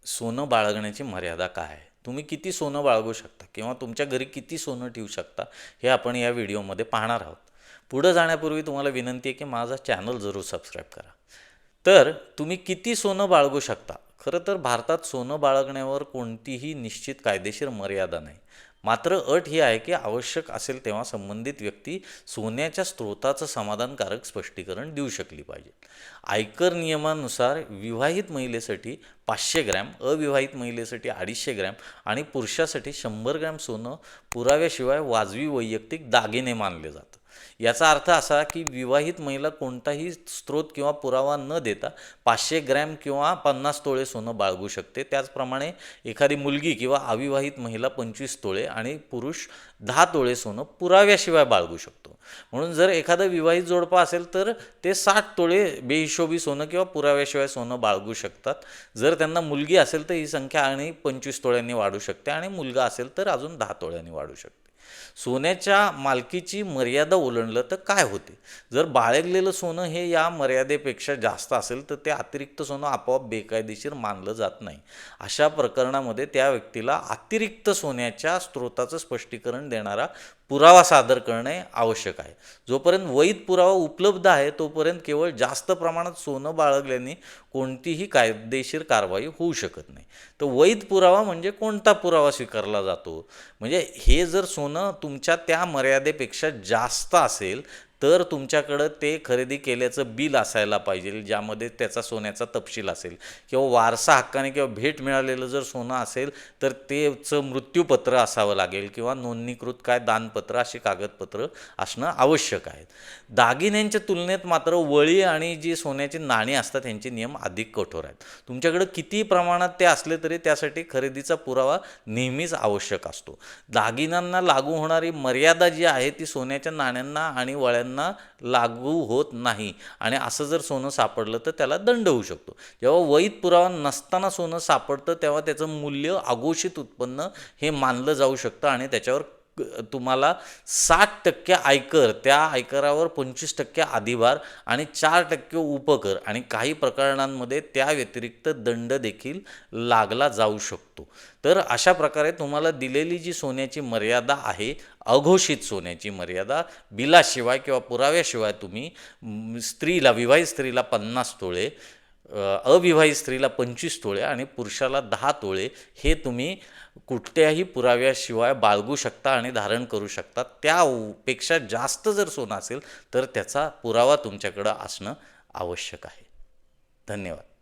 सोनं बाळगण्याची मर्यादा काय आहे? तुम्ही किती सोनं बाळगू शकता किंवा तुमच्या घरी किती सोनं ठेवू शकता हे आपण या व्हिडिओमध्ये पाहणार आहोत. पुढं जाण्यापूर्वी तुम्हाला विनंती आहे की माझा चॅनल जरूर सबस्क्राईब करा. तर तुम्ही किती सोनं बाळगू शकता? खरं तर भारतात सोनं बाळगण्यावर कोणतीही निश्चित कायदेशीर मर्यादा नाही. मात्र अट ही आहे की आवश्यक असेल तेव्हा संबंधित व्यक्ती सोन्याच्या स्रोताचं समाधानकारक स्पष्टीकरण देऊ शकली पाहिजे. आयकर नियमानुसार विवाहित महिलेसाठी 500 ग्रॅम, अविवाहित महिलेसाठी 250 ग्रॅम आणि पुरुषासाठी 100 ग्रॅम सोनं पुराव्याशिवाय वाजवी वैयक्तिक दागिने मानले जातं. याचा अर्थ असा की विवाहित महिला कोणताही स्रोत किंवा पुरावा न देता 500 ग्रॅम किंवा 50 तोळे सोनं बाळगू शकते. त्याचप्रमाणे एखादी मुलगी किंवा अविवाहित महिला 25 तोळे आणि पुरुष 10 तोळे सोनं पुराव्याशिवाय बाळगू शकतो. म्हणून जर एखादं विवाहित जोडपं असेल तर ते 60 तोळे बेहिशोबी सोनं किंवा पुराव्याशिवाय सोनं बाळगू शकतात. जर त्यांना मुलगी असेल तर ही संख्या आणि 25 तोळ्यांनी वाढू शकते आणि मुलगा असेल तर अजून 10 तोळ्यांनी वाढू शकते. सोन्याच्या मालकीची मर्यादा ओलांडलं तर काय होते? जर बाळगलेलं सोनं हे या मर्यादेपेक्षा जास्त असेल तर ते अतिरिक्त सोनं आपोआप बेकायदेशीर मानलं जात नाही. अशा प्रकरणामध्ये त्या व्यक्तीला अतिरिक्त सोन्याच्या स्रोताचं स्पष्टीकरण देणारा पुरावा सादर करणे आवश्यक आहे. जोपर्यंत वैध पुरावा उपलब्ध आहे तोपर्यंत केवळ जास्त प्रमाणात सोनं बाळगल्याने कोणतीही कायदेशीर कारवाई होऊ शकत नाही. तर वैध पुरावा म्हणजे कोणता पुरावा स्वीकारला जातो? म्हणजे हे जर सोनं तुमच्या त्या मर्यादेपेक्षा जास्त असेल तर तुमच्याकडं ते खरेदी केल्याचं बिल असायला पाहिजे, ज्यामध्ये त्याचा सोन्याचा तपशील असेल किंवा वारसा हक्काने किंवा भेट मिळालेलं जर सोनं असेल तर तेचं मृत्यूपत्र असावं लागेल किंवा नोंदणीकृत काय दानपत्र अशी कागदपत्र असणं आवश्यक आहे. दागिन्यांच्या तुलनेत मात्र वळी आणि जी सोन्याची नाणी असतात यांचे नियम अधिक कठोर आहेत. तुमच्याकडे किती प्रमाणात ते असले तरी त्यासाठी खरेदीचा पुरावा नेहमीच आवश्यक असतो. दागिन्यांना लागू होणारी मर्यादा जी आहे ती सोन्याच्या नाण्यांना आणि वळ्यांना लागू होत नाही आणि असं जर सोनं सापडलं तर त्याला दंड होऊ शकतो. जेव्हा वैध पुरावा नसताना सोनं सापडतं तेव्हा त्याचं मूल्य अघोषित उत्पन्न हे मानलं जाऊ शकतं आणि त्याच्यावर तुम्हाला 60% आयकर, त्या आयकरावर 25% अधिभार आणि 4% उपकर आणि काही प्रकरणांमध्ये त्या व्यतिरिक्त दंड देखील लागला जाऊ शकतो. तर अशा प्रकारे तुम्हाला दिलेली जी सोन्याची मर्यादा आहे, अघोषित सोन्याची मर्यादा, बिलाशिवाय किंवा पुराव्याशिवाय तुम्ही विवाहित स्त्रीला 50 तोळे, अविवाहित स्त्रीला 25 तोळे आणि पुरुषाला 10 तोळे हे तुम्ही कुठल्याही पुराव्याशिवाय बाळगू शकता आणि धारण करू शकता. त्यापेक्षा जास्त जर सोनं असेल तर त्याचा पुरावा तुमच्याकडं असणं आवश्यक आहे. धन्यवाद.